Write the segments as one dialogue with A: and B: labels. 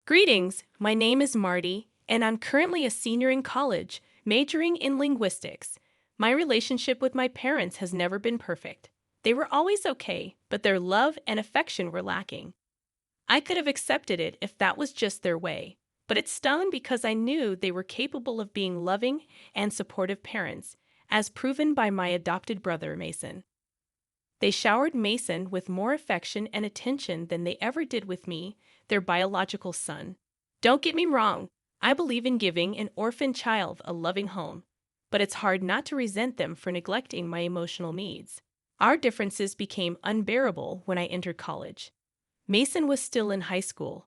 A: Greetings, my name is Marty, and I'm currently a senior in college, majoring in linguistics. My relationship with my parents has never been perfect. They were always okay, but their love and affection were lacking. I could have accepted it if that was just their way, but it stung because I knew they were capable of being loving and supportive parents, as proven by my adopted brother, Mason. They showered Mason with more affection and attention than they ever did with me, their biological son. Don't get me wrong, I believe in giving an orphan child a loving home, but it's hard not to resent them for neglecting my emotional needs. Our differences became unbearable when I entered college. Mason was still in high school,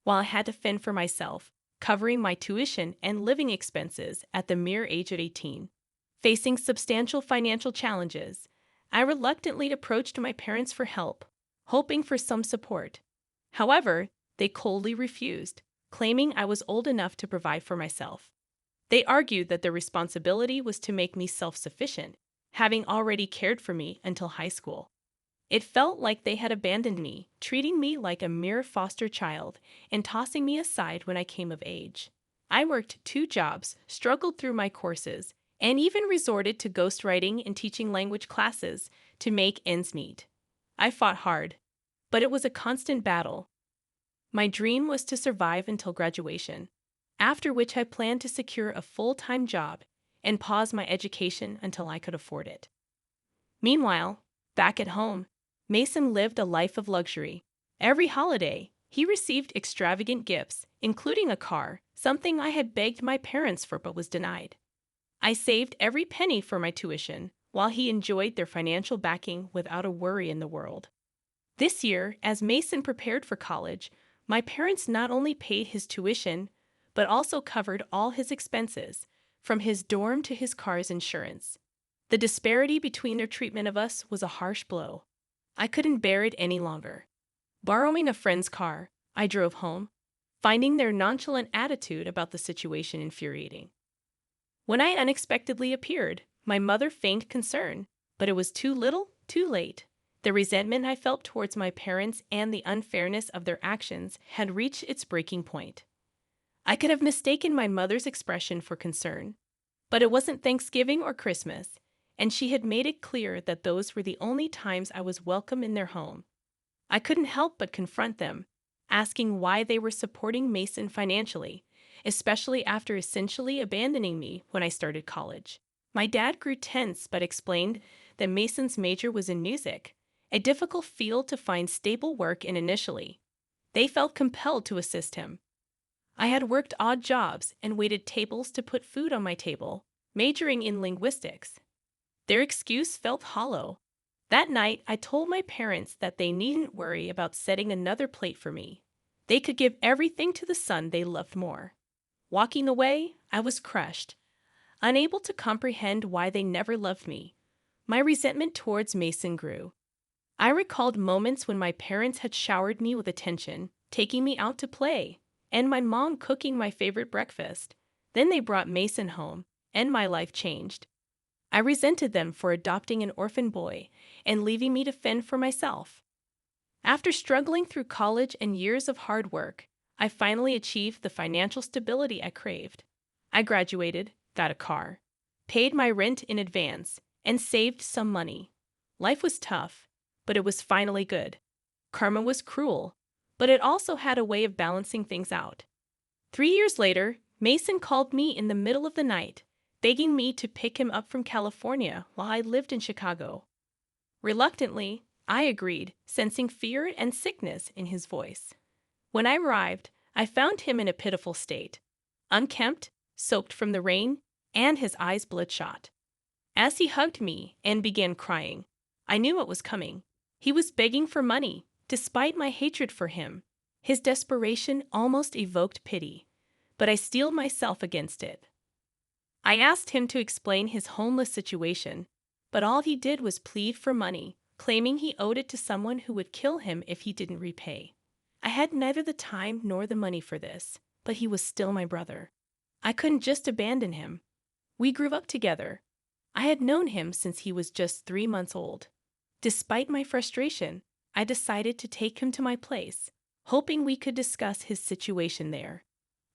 A: while I had to fend for myself, covering my tuition and living expenses at the mere age of 18. Facing substantial financial challenges, I reluctantly approached my parents for help, hoping for some support. However, they coldly refused, claiming I was old enough to provide for myself. They argued that their responsibility was to make me self-sufficient, having already cared for me until high school. It felt like they had abandoned me, treating me like a mere foster child and tossing me aside when I came of age. I worked 2 jobs, struggled through my courses, and even resorted to ghostwriting and teaching language classes to make ends meet. I fought hard, but it was a constant battle. My dream was to survive until graduation, after which I planned to secure a full-time job and pause my education until I could afford it. Meanwhile, back at home, Mason lived a life of luxury. Every holiday, he received extravagant gifts, including a car, something I had begged my parents for but was denied. I saved every penny for my tuition, while he enjoyed their financial backing without a worry in the world. This year, as Mason prepared for college, my parents not only paid his tuition, but also covered all his expenses, from his dorm to his car's insurance. The disparity between their treatment of us was a harsh blow. I couldn't bear it any longer. Borrowing a friend's car, I drove home, finding their nonchalant attitude about the situation infuriating. When I unexpectedly appeared, my mother feigned concern, but it was too little, too late. The resentment I felt towards my parents and the unfairness of their actions had reached its breaking point. I could have mistaken my mother's expression for concern, but it wasn't Thanksgiving or Christmas, and she had made it clear that those were the only times I was welcome in their home. I couldn't help but confront them, asking why they were supporting Mason financially, especially after essentially abandoning me when I started college. My dad grew tense but explained that Mason's major was in music, a difficult field to find stable work in initially. They felt compelled to assist him. I had worked odd jobs and waited tables to put food on my table, majoring in linguistics. Their excuse felt hollow. That night, I told my parents that they needn't worry about setting another plate for me. They could give everything to the son they loved more. Walking away, I was crushed, unable to comprehend why they never loved me. My resentment towards Mason grew. I recalled moments when my parents had showered me with attention, taking me out to play, and my mom cooking my favorite breakfast. Then they brought Mason home, and my life changed. I resented them for adopting an orphan boy and leaving me to fend for myself. After struggling through college and years of hard work, I finally achieved the financial stability I craved. I graduated, got a car, paid my rent in advance, and saved some money. Life was tough, but it was finally good. Karma was cruel, but it also had a way of balancing things out. 3 years later, Mason called me in the middle of the night, begging me to pick him up from California while I lived in Chicago. Reluctantly, I agreed, sensing fear and sickness in his voice. When I arrived, I found him in a pitiful state, unkempt, soaked from the rain, and his eyes bloodshot. As he hugged me and began crying, I knew what was coming. He was begging for money, despite my hatred for him. His desperation almost evoked pity, but I steeled myself against it. I asked him to explain his homeless situation, but all he did was plead for money, claiming he owed it to someone who would kill him if he didn't repay. I had neither the time nor the money for this, but he was still my brother. I couldn't just abandon him. We grew up together. I had known him since he was just 3 months old. Despite my frustration, I decided to take him to my place, hoping we could discuss his situation there.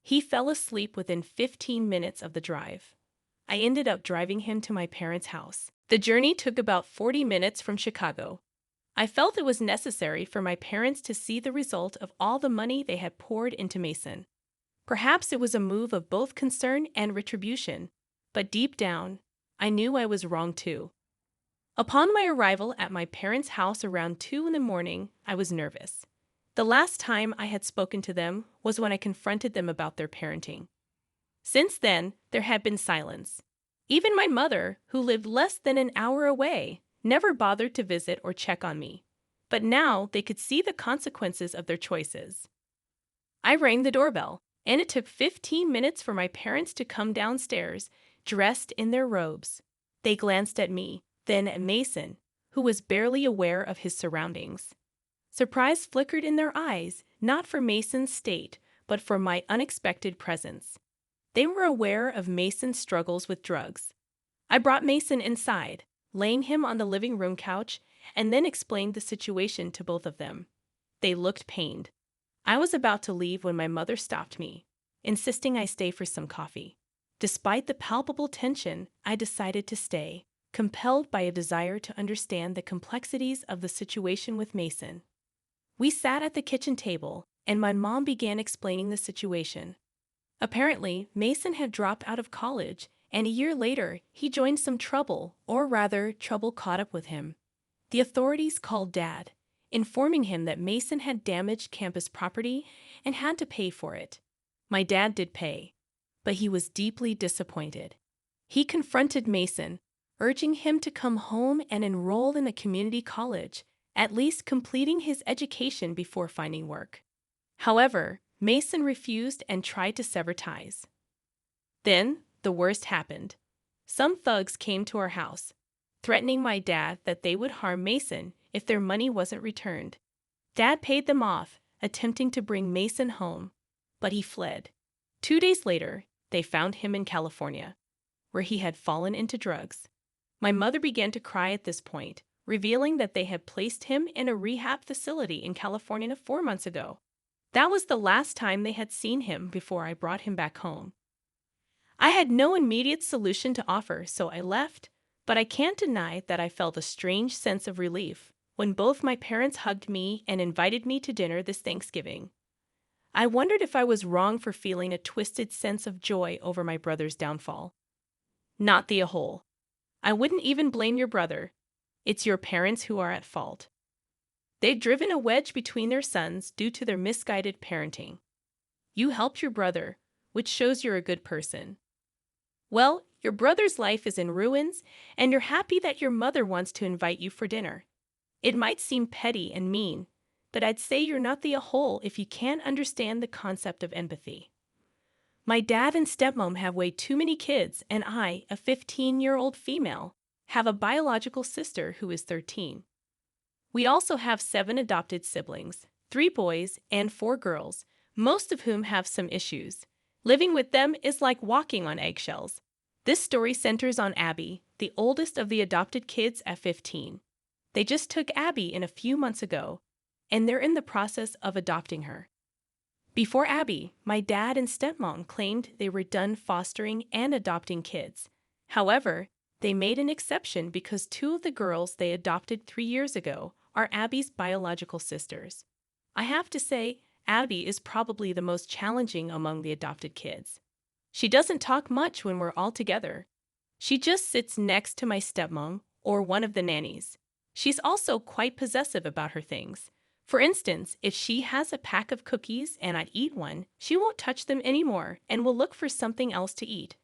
A: He fell asleep within 15 minutes of the drive. I ended up driving him to my parents' house. The journey took about 40 minutes from Chicago. I felt it was necessary for my parents to see the result of all the money they had poured into Mason. Perhaps it was a move of both concern and retribution, but deep down, I knew I was wrong too. Upon my arrival at my parents' house around 2 in the morning, I was nervous. The last time I had spoken to them was when I confronted them about their parenting. Since then, there had been silence. Even my mother, who lived less than an hour away, never bothered to visit or check on me. But now they could see the consequences of their choices. I rang the doorbell, and it took 15 minutes for my parents to come downstairs, dressed in their robes. They glanced at me, then at Mason, who was barely aware of his surroundings. Surprise flickered in their eyes, not for Mason's state, but for my unexpected presence. They were aware of Mason's struggles with drugs. I brought Mason inside, laying him on the living room couch, and then explained the situation to both of them. They looked pained. I was about to leave when my mother stopped me, insisting I stay for some coffee. Despite the palpable tension, I decided to stay, compelled by a desire to understand the complexities of the situation with Mason. We sat at the kitchen table, and my mom began explaining the situation. Apparently, Mason had dropped out of college, and a year later, he joined some trouble, or rather, trouble caught up with him. The authorities called Dad, informing him that Mason had damaged campus property and had to pay for it. My dad did pay, but he was deeply disappointed. He confronted Mason, urging him to come home and enroll in a community college, at least completing his education before finding work. However, Mason refused and tried to sever ties. Then, the worst happened. Some thugs came to our house, threatening my dad that they would harm Mason if their money wasn't returned. Dad paid them off, attempting to bring Mason home, but he fled. 2 days later, they found him in California, where he had fallen into drugs. My mother began to cry at this point, revealing that they had placed him in a rehab facility in California 4 months ago. That was the last time they had seen him before I brought him back home. I had no immediate solution to offer, so I left, but I can't deny that I felt a strange sense of relief when both my parents hugged me and invited me to dinner this Thanksgiving. I wondered if I was wrong for feeling a twisted sense of joy over my brother's downfall. Not the whole. I wouldn't even blame your brother. It's your parents who are at fault. They've driven a wedge between their sons due to their misguided parenting. You helped your brother, which shows you're a good person. Well, your brother's life is in ruins, and you're happy that your mother wants to invite you for dinner. It might seem petty and mean, but I'd say you're not the whole if you can't understand the concept of empathy. My dad and stepmom have way too many kids, and I, a 15-year-old female, have a biological sister who is 13. We also have 7 adopted siblings, 3 boys and 4 girls, most of whom have some issues. Living with them is like walking on eggshells. This story centers on Abby, the oldest of the adopted kids at 15. They just took Abby in a few months ago, and they're in the process of adopting her. Before Abby, my dad and stepmom claimed they were done fostering and adopting kids. However, they made an exception because 2 of the girls they adopted 3 years ago are Abby's biological sisters. I have to say, Abby is probably the most challenging among the adopted kids. She doesn't talk much when we're all together. She just sits next to my stepmom or one of the nannies. She's also quite possessive about her things. For instance, if she has a pack of cookies and I'd eat one, she won't touch them anymore and will look for something else to eat.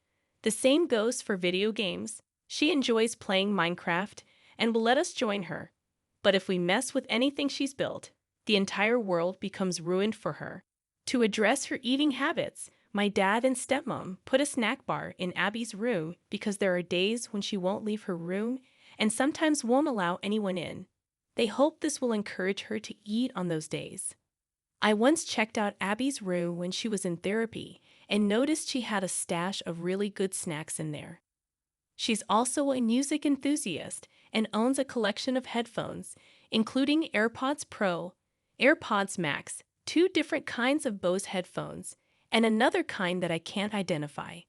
A: The same goes for video games. She enjoys playing Minecraft and will let us join her. But if we mess with anything she's built, the entire world becomes ruined for her. To address her eating habits, my dad and stepmom put a snack bar in Abby's room because there are days when she won't leave her room and sometimes won't allow anyone in. They hope this will encourage her to eat on those days. I once checked out Abby's room when she was in therapy and noticed she had a stash of really good snacks in there. She's also a music enthusiast and owns a collection of headphones, including AirPods Pro, AirPods Max, two different kinds of Bose headphones, and another kind that I can't identify.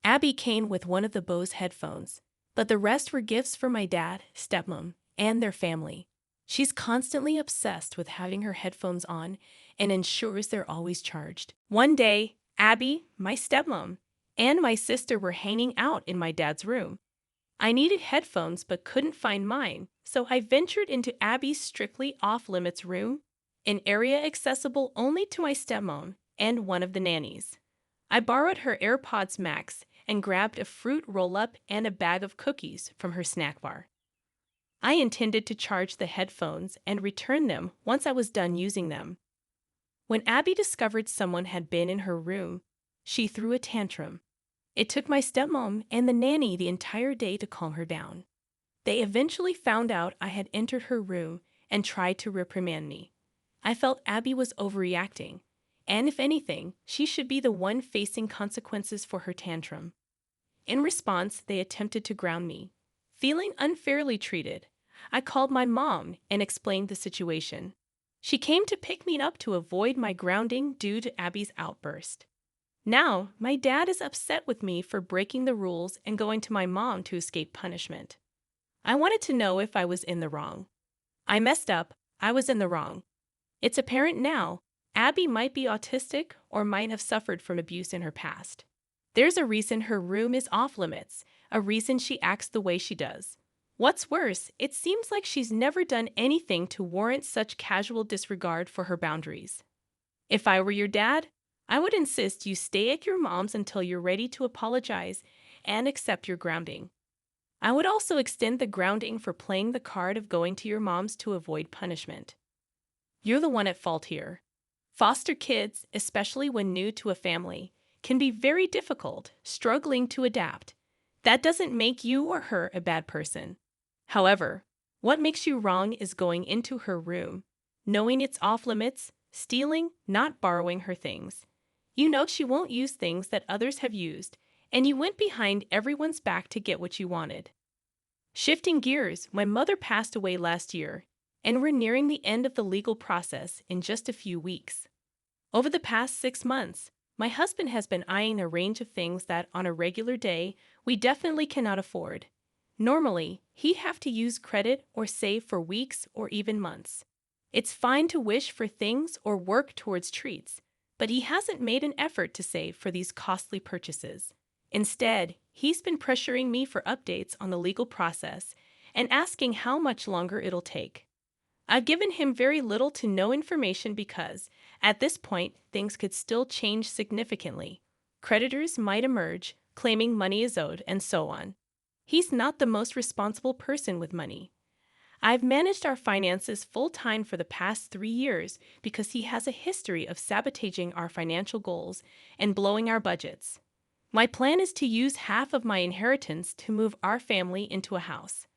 A: Abby came with one of the Bose headphones, but the rest were gifts for my dad, stepmom, and their family. She's constantly obsessed with having her headphones on and ensures they're always charged. One day, Abby, my stepmom, and my sister were hanging out in my dad's room. I needed headphones but couldn't find mine, so I ventured into Abby's strictly off-limits room, an area accessible only to my stepmom and one of the nannies. I borrowed her AirPods Max and grabbed a fruit roll-up and a bag of cookies from her snack bar. I intended to charge the headphones and return them once I was done using them. When Abby discovered someone had been in her room, she threw a tantrum. It took my stepmom and the nanny the entire day to calm her down. They eventually found out I had entered her room and tried to reprimand me. I felt Abby was overreacting, and if anything, she should be the one facing consequences for her tantrum. In response, they attempted to ground me. Feeling unfairly treated, I called my mom and explained the situation. She came to pick me up to avoid my grounding due to Abby's outburst. Now, my dad is upset with me for breaking the rules and going to my mom to escape punishment. I wanted to know if I was in the wrong. I messed up. I was in the wrong. It's apparent now, Abby might be autistic or might have suffered from abuse in her past. There's a reason her room is off limits, a reason she acts the way she does. What's worse, it seems like she's never done anything to warrant such casual disregard for her boundaries. If I were your dad, I would insist you stay at your mom's until you're ready to apologize and accept your grounding. I would also extend the grounding for playing the card of going to your mom's to avoid punishment. You're the one at fault here. Foster kids, especially when new to a family, can be very difficult, struggling to adapt. That doesn't make you or her a bad person. However, what makes you wrong is going into her room, knowing it's off limits, stealing, not borrowing her things. You know she won't use things that others have used, and you went behind everyone's back to get what you wanted. Shifting gears, my mother passed away last year, and we're nearing the end of the legal process in just a few weeks. Over the past 6 months, my husband has been eyeing a range of things that, on a regular day, we definitely cannot afford. Normally, he'd have to use credit or save for weeks or even months. It's fine to wish for things or work towards treats, but he hasn't made an effort to save for these costly purchases. Instead, he's been pressuring me for updates on the legal process and asking how much longer it'll take. I've given him very little to no information because, at this point, things could still change significantly. Creditors might emerge, claiming money is owed, and so on. He's not the most responsible person with money. I've managed our finances full-time for the past 3 years because he has a history of sabotaging our financial goals and blowing our budgets. My plan is to use half of my inheritance to move our family into a house.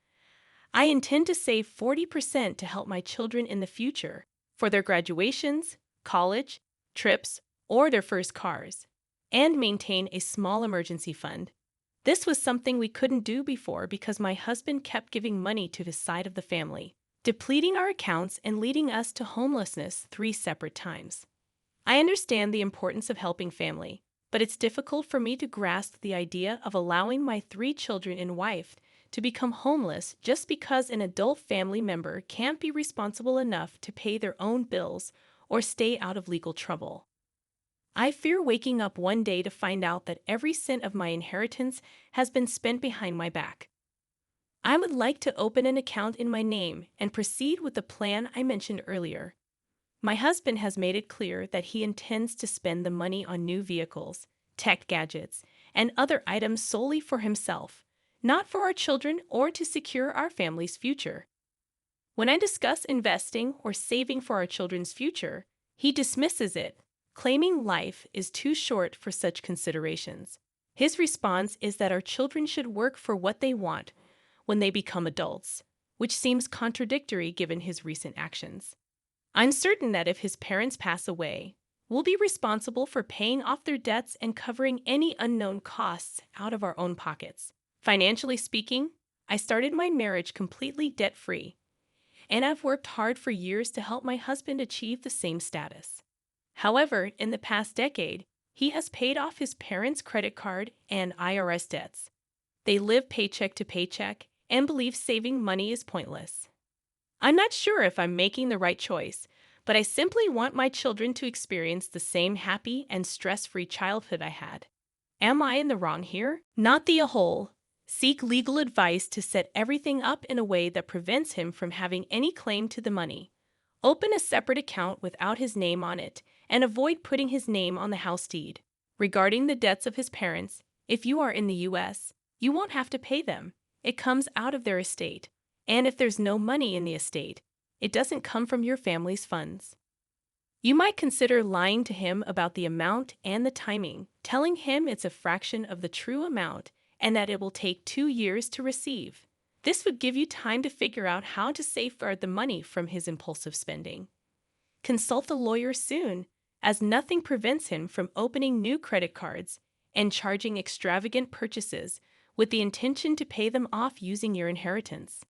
A: I intend to save 40% to help my children in the future for their graduations, college, trips, or their first cars, and maintain a small emergency fund. This was something we couldn't do before because my husband kept giving money to his side of the family, depleting our accounts and leading us to homelessness 3 separate times. I understand the importance of helping family, but it's difficult for me to grasp the idea of allowing my 3 children and wife to become homeless just because an adult family member can't be responsible enough to pay their own bills or stay out of legal trouble. I fear waking up one day to find out that every cent of my inheritance has been spent behind my back. I would like to open an account in my name and proceed with the plan I mentioned earlier. My husband has made it clear that he intends to spend the money on new vehicles, tech gadgets, and other items solely for himself, not for our children or to secure our family's future. When I discuss investing or saving for our children's future, he dismisses it, claiming life is too short for such considerations. His response is that our children should work for what they want when they become adults, which seems contradictory given his recent actions. I'm certain that if his parents pass away, we'll be responsible for paying off their debts and covering any unknown costs out of our own pockets. Financially speaking, I started my marriage completely debt-free, and I've worked hard for years to help my husband achieve the same status. However, in the past decade, he has paid off his parents' credit card and IRS debts. They live paycheck to paycheck and believe saving money is pointless. I'm not sure if I'm making the right choice, but I simply want my children to experience the same happy and stress-free childhood I had. Am I in the wrong here? Not the whole. Seek legal advice to set everything up in a way that prevents him from having any claim to the money. Open a separate account without his name on it and avoid putting his name on the house deed. Regarding the debts of his parents, if you are in the U.S., you won't have to pay them. It comes out of their estate. And if there's no money in the estate, it doesn't come from your family's funds. You might consider lying to him about the amount and the timing, telling him it's a fraction of the true amount and that it will take 2 years to receive. This would give you time to figure out how to safeguard the money from his impulsive spending. Consult a lawyer soon, as nothing prevents him from opening new credit cards and charging extravagant purchases with the intention to pay them off using your inheritance.